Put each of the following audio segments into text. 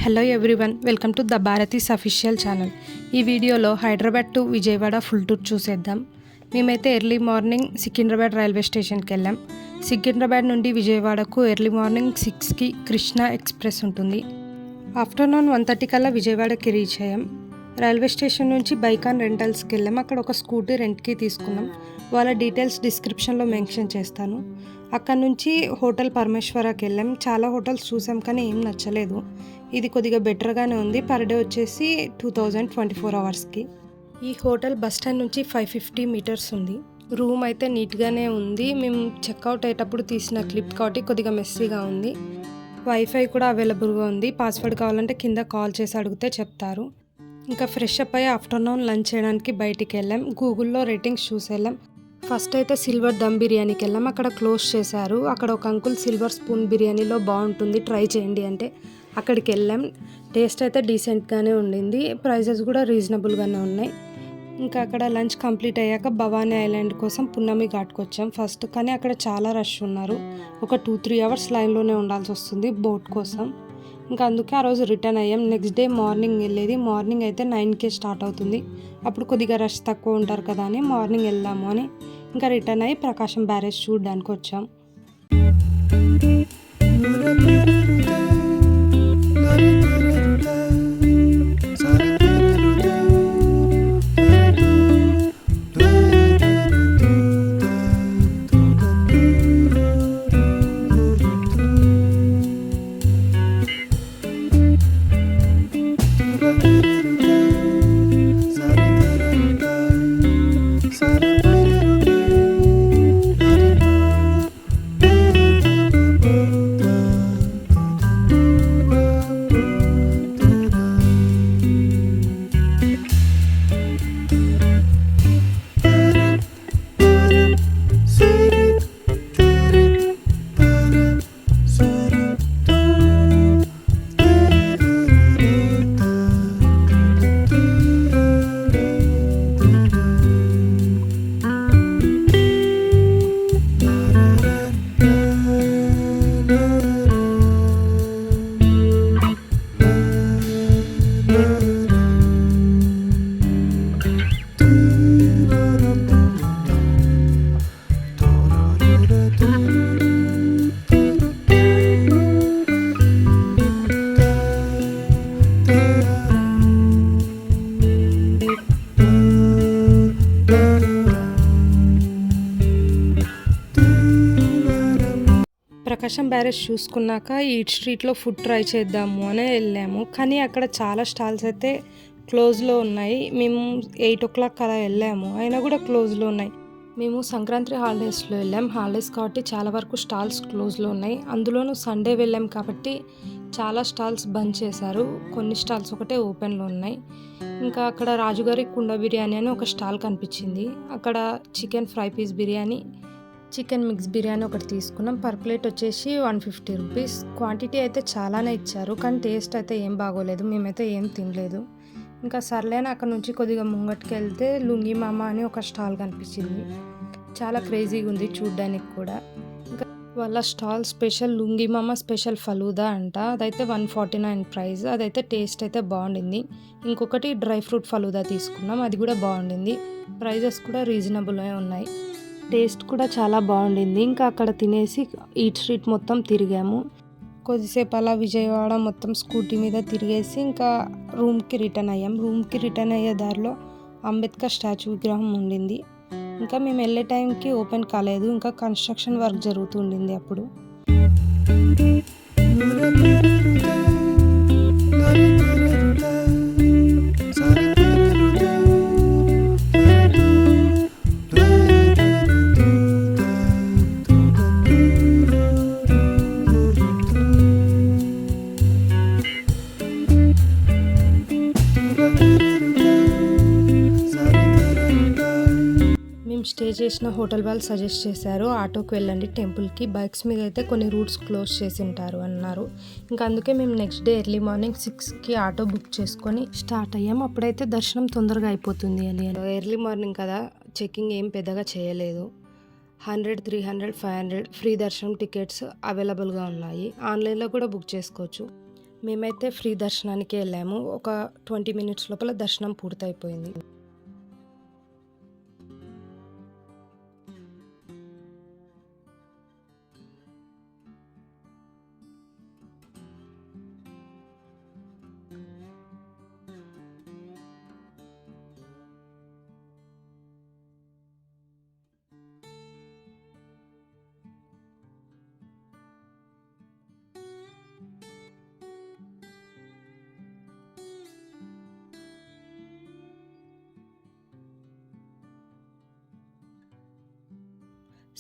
Hello everyone, welcome to the Bharati's official channel. ఈ వీడియోలో Hyderabad to Vijayawada full tour చూసేద్దాం. మేమైతే ఎర్లీ మార్నింగ్ సికింద్రాబాద్ రైల్వే స్టేషన్కి వెళ్ళాం. సికింద్రాబాద్ నుండి విజయవాడకు ఎర్లీ మార్నింగ్ 6కి కృష్ణ ఎక్స్ప్రెస్ ఉంటుంది. ఆఫ్టర్నూన్ 1:30 కల్లా విజయవాడకి రీచ్ అయ్యాం. రైల్వే స్టేషన్ నుంచి బైక్ ఆన్ రెంటల్స్కి వెళ్ళాం. అక్కడ ఒక స్కూటీ రెంట్కి తీసుకున్నాం. వాళ్ళ డీటెయిల్స్ డిస్క్రిప్షన్లో మెన్షన్ చేస్తాను. అక్కడ నుంచి హోటల్ పరమేశ్వరకి వెళ్ళాం. చాలా హోటల్స్ చూసాం కానీ ఏం నచ్చలేదు. ఇది కొద్దిగా బెటర్గానే ఉంది. పర్ డే వచ్చేసి 2000 24 అవర్స్కి. ఈ హోటల్ బస్ స్టాండ్ నుంచి 550 మీటర్స్ ఉంది. రూమ్ అయితే నీట్గానే ఉంది. మేము చెక్అవుట్ అయ్యేటప్పుడు తీసిన క్లిప్ కాబట్టి కొద్దిగా మెస్సీగా ఉంది. వైఫై కూడా అవైలబుల్గా ఉంది. పాస్వర్డ్ కావాలంటే కింద కాల్ చేసి అడిగితే చెప్తారు. ఇంకా ఫ్రెష్ అప్ అయ్యి ఆఫ్టర్నూన్ లంచ్ చేయడానికి బయటికి వెళ్ళాం. గూగుల్లో రేటింగ్స్ చూసి వెళ్ళాం. ఫస్ట్ అయితే సిల్వర్ దమ్ బిర్యానీకి వెళ్ళాం. అక్కడ క్లోజ్ చేశారు. అక్కడ ఒక అంకుల్ సిల్వర్ స్పూన్ బిర్యానీలో బాగుంటుంది, ట్రై చేయండి అంటే అక్కడికి వెళ్ళాం. టేస్ట్ అయితే డీసెంట్గానే ఉండింది. ప్రైజెస్ కూడా రీజనబుల్గానే ఉన్నాయి. ఇంకా అక్కడ లంచ్ కంప్లీట్ అయ్యాక భవానీ ఐలాండ్ కోసం పున్నమి ఘాట్కి వచ్చాం ఫస్ట్. కానీ అక్కడ చాలా రష్ ఉన్నారు. ఒక 2-3 అవర్స్ లైన్లోనే ఉండాల్సి వస్తుంది బోట్ కోసం. ఇంకా అందుకే ఆ రోజు రిటర్న్ అయ్యాం. నెక్స్ట్ డే మార్నింగ్ వెళ్ళేది. మార్నింగ్ అయితే 9కే స్టార్ట్ అవుతుంది. అప్పుడు కొద్దిగా రష్ తక్కువ ఉంటారు కదా అని మార్నింగ్ వెళ్దాము అని ఇంకా రిటర్న్ అయ్యి ప్రకాశం బ్యారేజ్ చూడడానికి వచ్చాం. ప్రకాశం బ్యారేజ్ చూసుకున్నాక ఈట్ స్ట్రీట్లో ఫుడ్ ట్రై చేద్దాము అని వెళ్ళాము. కానీ అక్కడ చాలా స్టాల్స్ అయితే క్లోజ్లో ఉన్నాయి. మేము 8 o'clock అలా వెళ్ళాము, అయినా కూడా క్లోజ్లో ఉన్నాయి. మేము సంక్రాంతి హాలిడేస్లో వెళ్ళాం. హాలిడేస్ కాబట్టి చాలా వరకు స్టాల్స్ క్లోజ్లో ఉన్నాయి. అందులోనూ సండే వెళ్ళాం కాబట్టి చాలా స్టాల్స్ బంద్ చేశారు. కొన్ని స్టాల్స్ ఒకటే ఓపెన్లో ఉన్నాయి. ఇంకా అక్కడ రాజుగారి కుండ బిర్యానీ అని ఒక స్టాల్ కనిపించింది. అక్కడ chicken fry piece biryani, chicken mix biryani ఒకటి తీసుకున్నాం. పర్ ప్లేట్ వచ్చేసి 150 రూపీస్. క్వాంటిటీ అయితే చాలానే ఇచ్చారు కానీ టేస్ట్ అయితే ఏం బాగోలేదు. మేమైతే ఏం తినలేదు. ఇంకా సర్లేని అక్కడ నుంచి కొద్దిగా ముంగటికి వెళ్తే లుంగి మామ అని ఒక స్టాల్ కనిపించింది. చాలా క్రేజీగా ఉంది చూడ్డానికి కూడా. ఇంకా వాళ్ళ స్టాల్ స్పెషల్ లుంగి మామ స్పెషల్ ఫలూదా అంట. అదైతే 149 ప్రైస్. అదైతే టేస్ట్ అయితే బాగుండింది. ఇంకొకటి డ్రై ఫ్రూట్ ఫలూదా తీసుకున్నాం. అది కూడా బాగుండింది. ప్రైజెస్ కూడా రీజనబుల్గా ఉన్నాయి. టేస్ట్ కూడా చాలా బాగుండింది. ఇంకా అక్కడ తినేసి ఈట్ స్ట్రీట్ మొత్తం తిరిగాము. కొద్దిసేపు అలా విజయవాడ మొత్తం స్కూటీ మీద తిరిగేసి ఇంకా రూమ్కి రిటర్న్ అయ్యాం. రూమ్కి రిటర్న్ అయ్యే దారిలో అంబేద్కర్ స్టాచ్యూ విగ్రహం ఉండింది. ఇంకా మేము వెళ్ళే టైంకి ఓపెన్ కాలేదు. ఇంకా కన్స్ట్రక్షన్ వర్క్ జరుగుతుండింది అప్పుడు. స్టే చేసిన హోటల్ వాళ్ళు సజెస్ట్ చేశారు ఆటోకి వెళ్ళండి టెంపుల్కి. బైక్స్ మీద అయితే కొన్ని రూట్స్ క్లోజ్ చేసి ఉంటారు అన్నారు. ఇంకా అందుకే మేము నెక్స్ట్ డే ఎర్లీ మార్నింగ్ 6కి ఆటో బుక్ చేసుకొని స్టార్ట్ అయ్యాం. అప్పుడైతే దర్శనం తొందరగా అయిపోతుంది అని. ఎర్లీ మార్నింగ్ కదా, చెకింగ్ ఏం పెద్దగా చేయలేదు. 100, 300, 500 ఫ్రీ దర్శనం టికెట్స్ అవైలబుల్గా ఉన్నాయి. ఆన్లైన్లో కూడా బుక్ చేసుకోవచ్చు. మేమైతే ఫ్రీ దర్శనానికి వెళ్ళాము. ఒక 20 మినిట్స్ లోపల దర్శనం పూర్తయిపోయింది.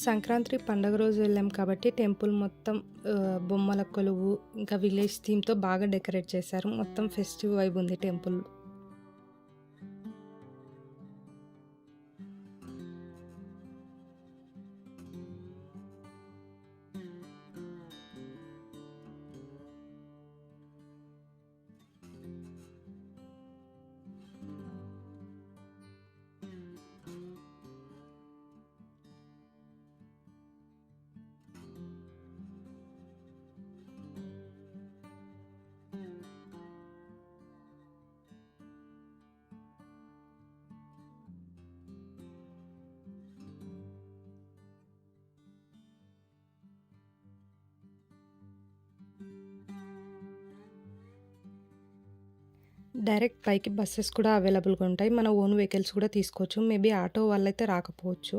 సంక్రాంతి పండుగ రోజు వెళ్ళాం కాబట్టి టెంపుల్ మొత్తం బొమ్మల కొలువు ఇంకా విలేజ్ థీమ్తో బాగా డెకరేట్ చేశారు. మొత్తం ఫెస్టివ్ వైబ్ ఉంది టెంపుల్. డైరెక్ట్ పైకి బస్సెస్ కూడా అవైలబుల్గా ఉంటాయి. మన ఓన్ వెహికల్స్ కూడా తీసుకోవచ్చు. మేబీ ఆటో వాళ్ళైతే రాకపోవచ్చు.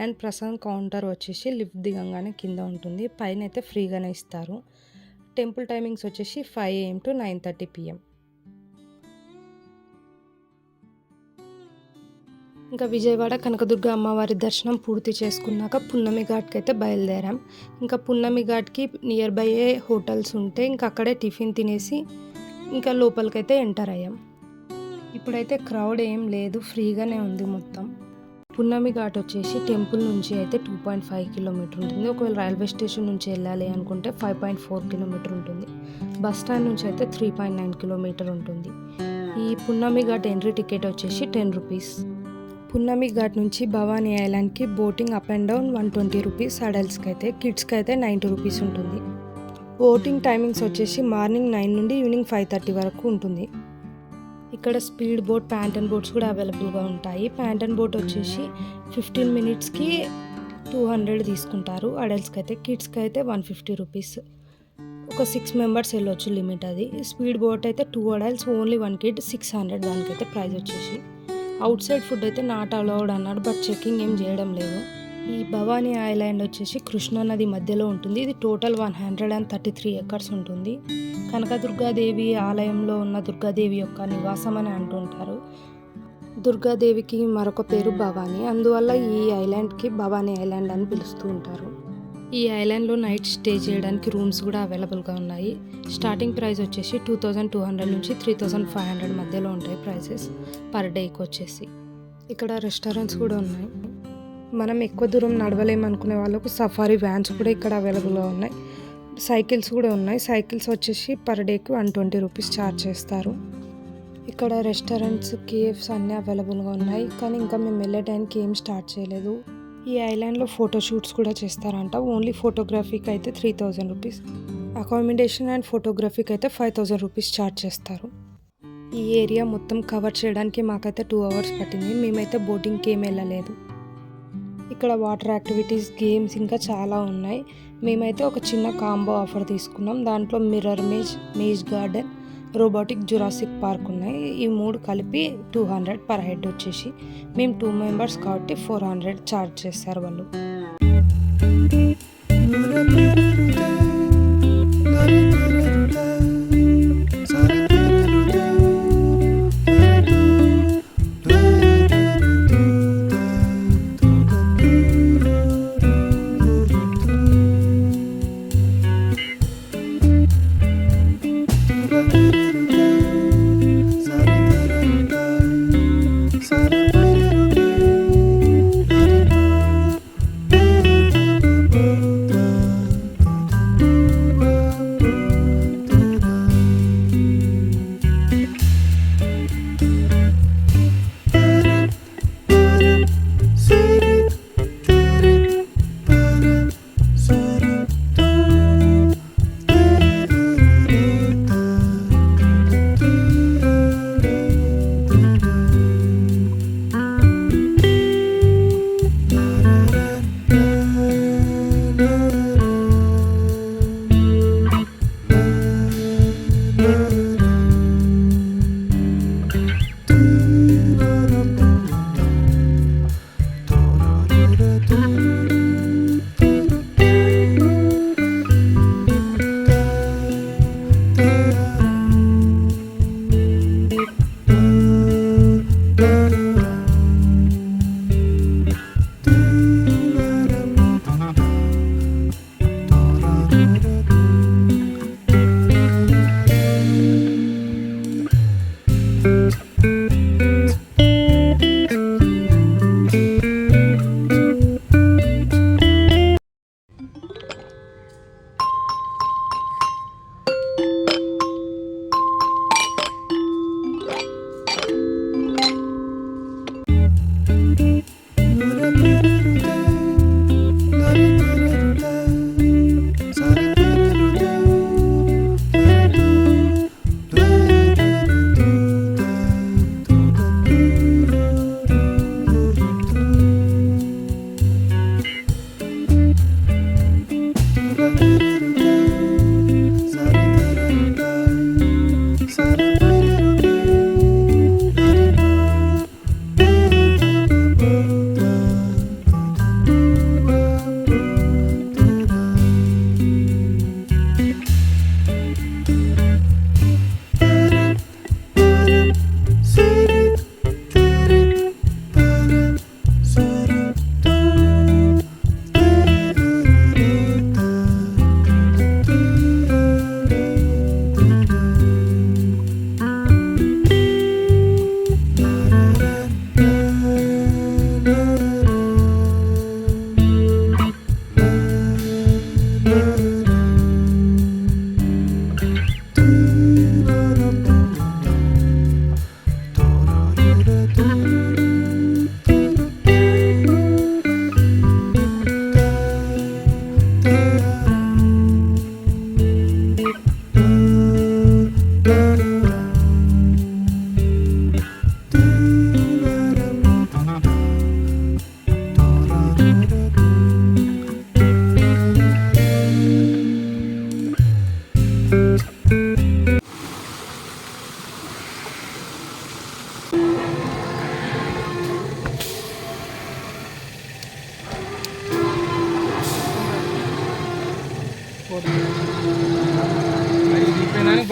అండ్ ప్రసాదం కౌంటర్ వచ్చేసి లిఫ్ట్ దిగంగానే కింద ఉంటుంది. పైన అయితే ఫ్రీగానే ఇస్తారు. టెంపుల్ టైమింగ్స్ వచ్చేసి 5 AM to 9:30 PM. ఇంకా విజయవాడ కనకదుర్గ అమ్మవారి దర్శనం పూర్తి చేసుకున్నాక పున్నమి ఘాట్కి అయితే బయలుదేరాం. ఇంకా పున్నమి ఘాట్కి నియర్ బై హోటల్స్ ఉంటే ఇంకా అక్కడే టిఫిన్ తినేసి ఇంకా లోపలికైతే ఎంటర్ అయ్యాం. ఇప్పుడైతే క్రౌడ్ ఏం లేదు, ఫ్రీగానే ఉంది మొత్తం. పున్నమి ఘాట్ వచ్చేసి టెంపుల్ నుంచి అయితే 2.5 కిలోమీటర్ ఉంటుంది. ఒకవేళ రైల్వే స్టేషన్ నుంచి వెళ్ళాలి అనుకుంటే 5.4 కిలోమీటర్ ఉంటుంది. బస్ స్టాండ్ నుంచి అయితే 3.9 కిలోమీటర్ ఉంటుంది. ఈ పున్నమి ఘాట్ ఎంట్రీ టికెట్ వచ్చేసి 10 రూపీస్. పున్నమి ఘాట్ నుంచి భవానీ ఐలాండ్కి boating up and down 120 rupees. అడల్ట్స్కి అయితే, కిడ్స్కి అయితే 90 రూపీస్ ఉంటుంది. బోటింగ్ టైమింగ్స్ వచ్చేసి మార్నింగ్ 9 నుండి ఈవినింగ్ 5:30 వరకు ఉంటుంది. ఇక్కడ స్పీడ్ బోట్, ప్యాంటన్ బోట్స్ కూడా అవైలబుల్గా ఉంటాయి. ప్యాంటన్ బోట్ వచ్చేసి 15 మినిట్స్కి 200 తీసుకుంటారు అడల్ట్స్కి అయితే. కిడ్స్కి అయితే 150 రూపీస్. ఒక 6 మెంబర్స్ వెళ్ళొచ్చు లిమిట్ అది. స్పీడ్ బోట్ అయితే 2 అడల్ట్స్ ఓన్లీ 1 కిడ్ 600 దానికైతే ప్రైస్ వచ్చేసి. అవుట్ సైడ్ ఫుడ్ అయితే నాట్ అలౌడ్ అన్నాడు, బట్ చెకింగ్ ఏం చేయడం లేదు. ఈ భవానీ ఐలాండ్ వచ్చేసి కృష్ణా నది మధ్యలో ఉంటుంది. ఇది టోటల్ 133 ఎకర్స్ ఉంటుంది. కనకదుర్గాదేవి ఆలయంలో ఉన్న దుర్గాదేవి యొక్క నివాసం అని అంటుంటారు. దుర్గాదేవికి మరొక పేరు భవానీ, అందువల్ల ఈ ఐలాండ్కి భవానీ ఐలాండ్ అని పిలుస్తూ ఉంటారు. ఈ ఐలాండ్లో నైట్ స్టే చేయడానికి రూమ్స్ కూడా అవైలబుల్గా ఉన్నాయి. స్టార్టింగ్ ప్రైస్ వచ్చేసి 2200 నుంచి 3500 మధ్యలో ఉంటాయి ప్రైసెస్ పర్ డేకి వచ్చేసి. ఇక్కడ రెస్టారెంట్స్ కూడా ఉన్నాయి. మనం ఎక్కువ దూరం నడవలేమనుకునే వాళ్ళకు సఫారీ వ్యాన్స్ కూడా ఇక్కడ అవైలబుల్గా ఉన్నాయి. సైకిల్స్ కూడా ఉన్నాయి. సైకిల్స్ వచ్చేసి పర్ డేకి 120 రూపీస్ ఛార్జ్ చేస్తారు. ఇక్కడ రెస్టారెంట్స్, కేఫ్స్ అన్నీ అవైలబుల్గా ఉన్నాయి. కానీ ఇంకా మేము వెళ్ళే టైంకి ఏం స్టార్ట్ చేయలేదు. ఈ ఐలాండ్లో ఫోటోషూట్స్ కూడా చేస్తారంట. ఓన్లీ ఫోటోగ్రఫీకి అయితే 3000 రూపీస్. అకామిడేషన్ అండ్ ఫోటోగ్రఫీకి అయితే 5000 రూపీస్ ఛార్జ్ చేస్తారు. ఈ ఏరియా మొత్తం కవర్ చేయడానికి మాకైతే 2 hours పట్టింది. మేమైతే బోటింగ్కి ఏం వెళ్ళలేదు. ఇక్కడ వాటర్ యాక్టివిటీస్, గేమ్స్ ఇంకా చాలా ఉన్నాయి. మేమైతే ఒక చిన్న కాంబో ఆఫర్ తీసుకున్నాం. దాంట్లో mirror maze, maze garden, robotic, Jurassic Park ఉన్నాయి. ఈ 3 కలిపి 200 పర్ హెడ్ వచ్చేసి. మేము 2 మెంబర్స్ కాబట్టి 400 ఛార్జ్ చేస్తారు వాళ్ళు.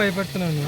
భయపడుతున్నాను.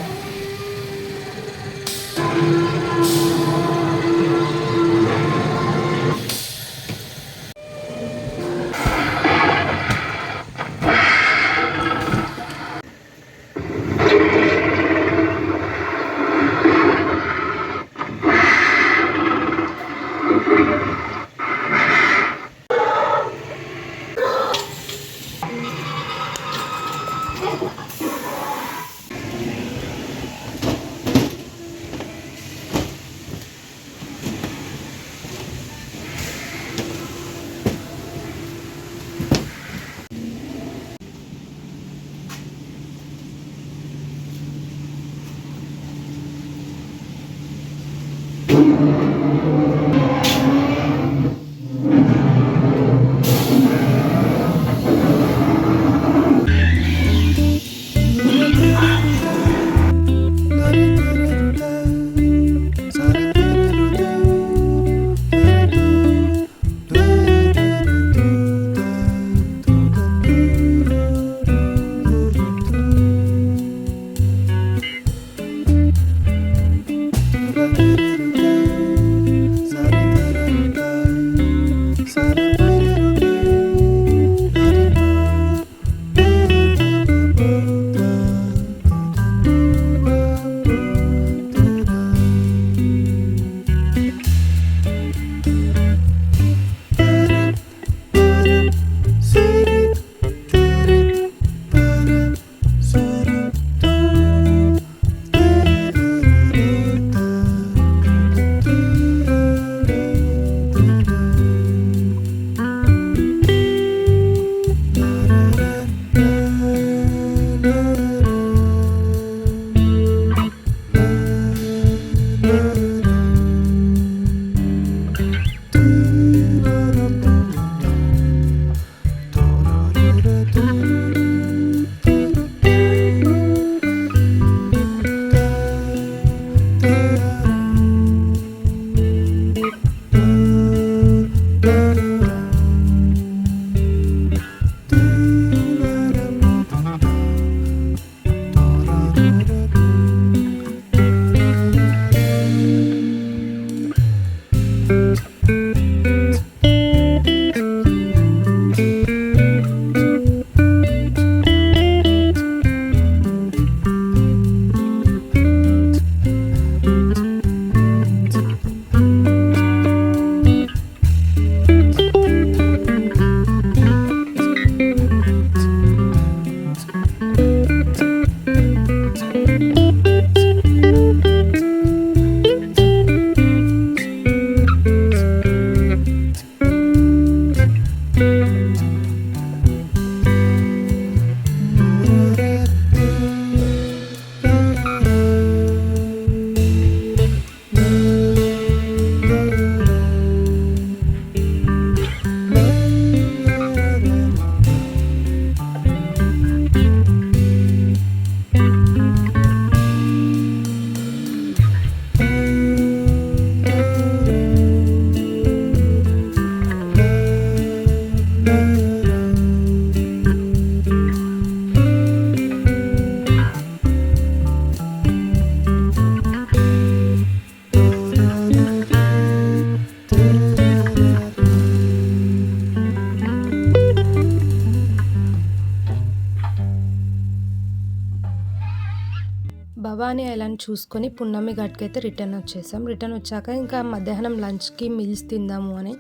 భవానీ ఐలాండ్ చూసుకొని పున్నమి ఘాట్కైతే రిటర్న్ వచ్చేసాం. రిటర్న్ వచ్చాక ఇంకా మధ్యాహ్నం లంచ్కి మీల్స్ తిందాము అని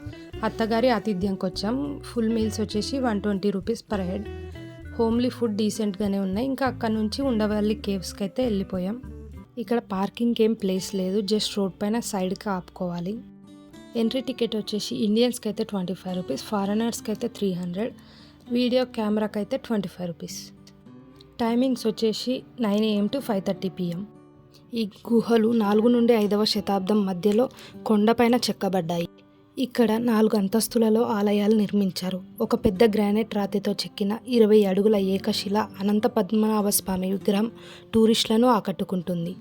అత్తగారి ఆతిథ్యంకి వచ్చాం. ఫుల్ మీల్స్ వచ్చేసి 120 rupees per head. Homely food డీసెంట్గానే ఉన్నాయి. ఇంకా అక్కడ నుంచి ఉండవల్లి కేవ్స్కి అయితే వెళ్ళిపోయాం. ఇక్కడ పార్కింగ్కి ఏం ప్లేస్ లేదు, జస్ట్ రోడ్ పైన సైడ్కి ఆపుకోవాలి. ఎంట్రీ టికెట్ వచ్చేసి ఇండియన్స్కి అయితే 25 రూపీస్, ఫారినర్స్కి అయితే 300, వీడియో కెమెరాకి అయితే 25 రూపీస్. టైమింగ్స్ వచ్చేసి 9 AM to 5:30 PM. ఈ గుహలు 4 నుండి 5వ శతాబ్దం మధ్యలో కొండపైన చెక్కబడ్డాయి. ఇక్కడ 4 అంతస్తులలో ఆలయాలు నిర్మించారు. ఒక పెద్ద గ్రానైట్ రాతితో చెక్కిన 20 అడుగుల ఏకశిల అనంత పద్మనాభ స్వామి విగ్రహం టూరిస్టులను ఆకట్టుకుంటుంది.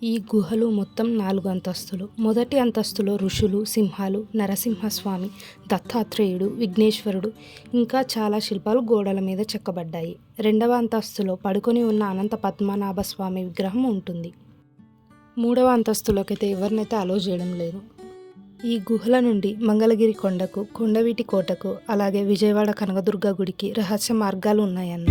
ఈ గుహలు మొత్తం 4 అంతస్తులు. మొదటి అంతస్తులో ఋషులు, సింహాలు, నరసింహస్వామి, దత్తాత్రేయుడు, విఘ్నేశ్వరుడు ఇంకా చాలా శిల్పాలు గోడల మీద చెక్కబడ్డాయి. రెండవ అంతస్తులో పడుకొని ఉన్న అనంత పద్మనాభ స్వామి విగ్రహం ఉంటుంది. మూడవ అంతస్తులోకైతే ఎవరినైతే అలో చేయడం లేదు. ఈ గుహల నుండి మంగళగిరి కొండకు, కొండవీటి కోటకు, అలాగే విజయవాడ కనకదుర్గ గుడికి రహస్య మార్గాలు ఉన్నాయన్న.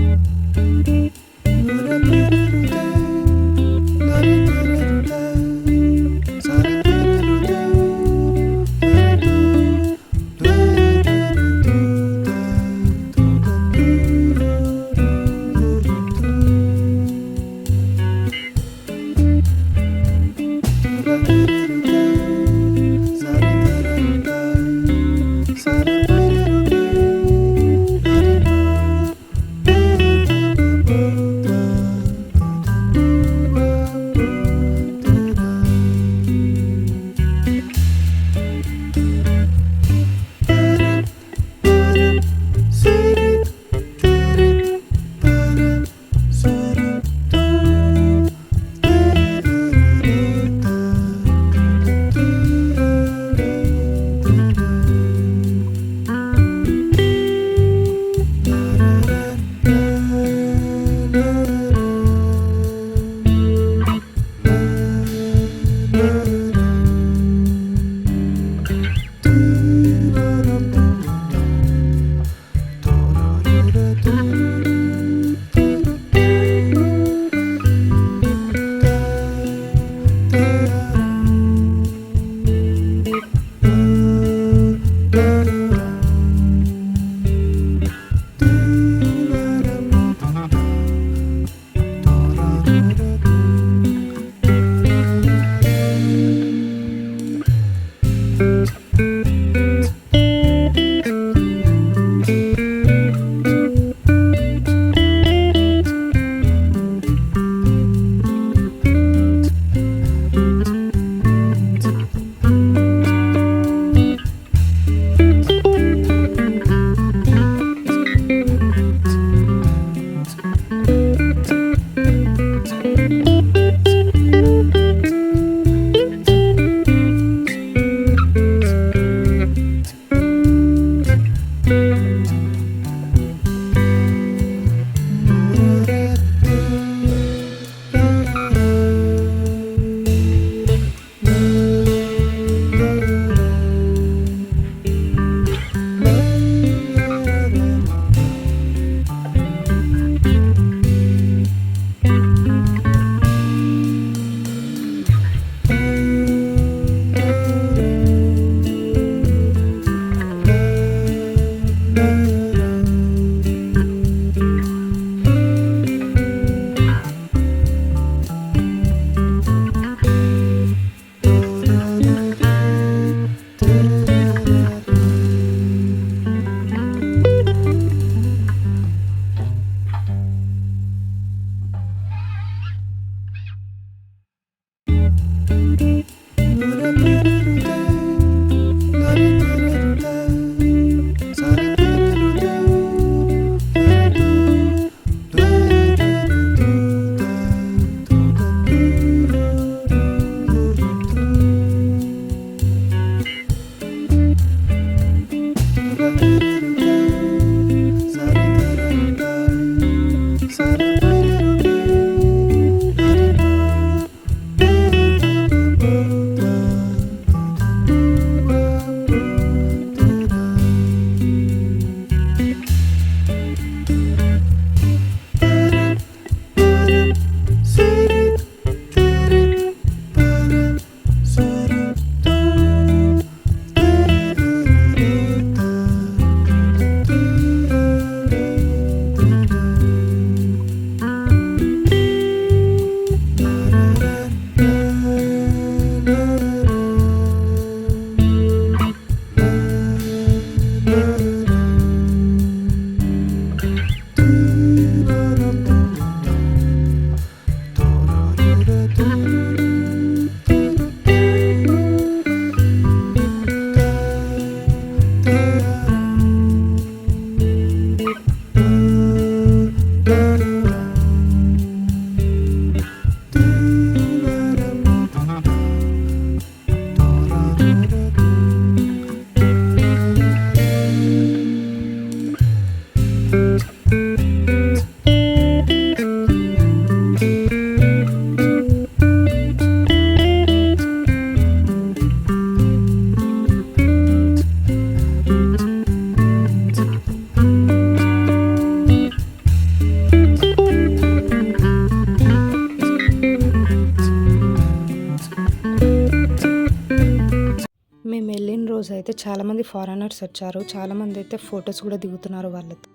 రోజు అయితే చాలామంది ఫారెనర్స్ వచ్చారు. చాలామంది అయితే ఫొటోస్ కూడా దిగుతున్నారు వాళ్ళతో.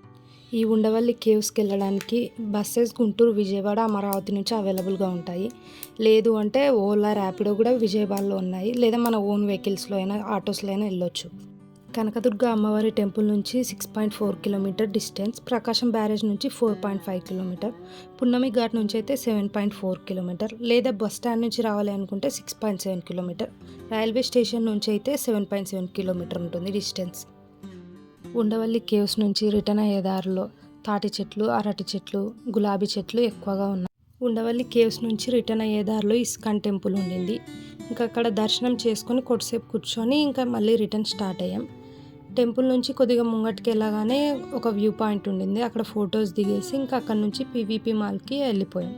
ఈ ఉండవల్లి కేవ్స్కి వెళ్ళడానికి బస్సెస్ గుంటూరు, విజయవాడ, అమరావతి నుంచి అవైలబుల్గా ఉంటాయి. లేదు అంటే ఓలా, ర్యాపిడో కూడా విజయవాడలో ఉన్నాయి. లేదా మన ఓన్ వెహికల్స్లో అయినా ఆటోస్లో అయినా వెళ్ళొచ్చు. కనకదుర్గ అమ్మవారి టెంపుల్ నుంచి 6.4 కిలోమీటర్ డిస్టెన్స్, ప్రకాశం బ్యారేజ్ నుంచి 4.5 కిలోమీటర్, పున్నమి ఘాట్ నుంచి అయితే 7.4 కిలోమీటర్, లేదా బస్ స్టాండ్ నుంచి రావాలి అనుకుంటే 6.7 కిలోమీటర్, రైల్వే స్టేషన్ నుంచి అయితే 7.7 కిలోమీటర్ ఉంటుంది డిస్టెన్స్. ఉండవల్లి కేవ్స్ నుంచి రిటర్న్ అయ్యే దారిలో తాటి చెట్లు, అరటి చెట్లు, గులాబీ చెట్లు ఎక్కువగా ఉన్నాయి. ఉండవల్లి కేవ్స్ నుంచి రిటర్న్ అయ్యే దారిలో ఇస్కాన్ టెంపుల్ ఉండింది. ఇంకా అక్కడ దర్శనం చేసుకొని కొద్దిసేపు కూర్చొని ఇంకా మళ్ళీ రిటర్న్ స్టార్ట్ అయ్యాం. టెంపుల్ నుంచి కొద్దిగా ముంగటికి వెళ్ళగానే ఒక వ్యూ పాయింట్ ఉండింది. అక్కడ ఫొటోస్ దిగేసి ఇంకా అక్కడ నుంచి పీవీపీ మాల్కి వెళ్ళిపోయాం.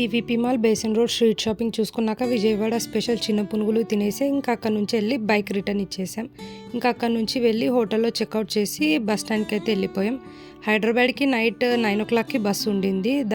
PVP mall, basin road street shopping చూసుకున్నాక విజయవాడ స్పెషల్ చిన్న పునుగులు తినేసి ఇంకా అక్కడ నుంచి వెళ్ళి బైక్ రిటర్న్ ఇచ్చేసాం. ఇంకా అక్కడ నుంచి వెళ్ళి హోటల్లో చెక్అవుట్ చేసి బస్ స్టాండ్కి అయితే వెళ్ళిపోయాం. హైదరాబాద్కి నైట్ 9 o'clockకి బస్సు ఉండింది.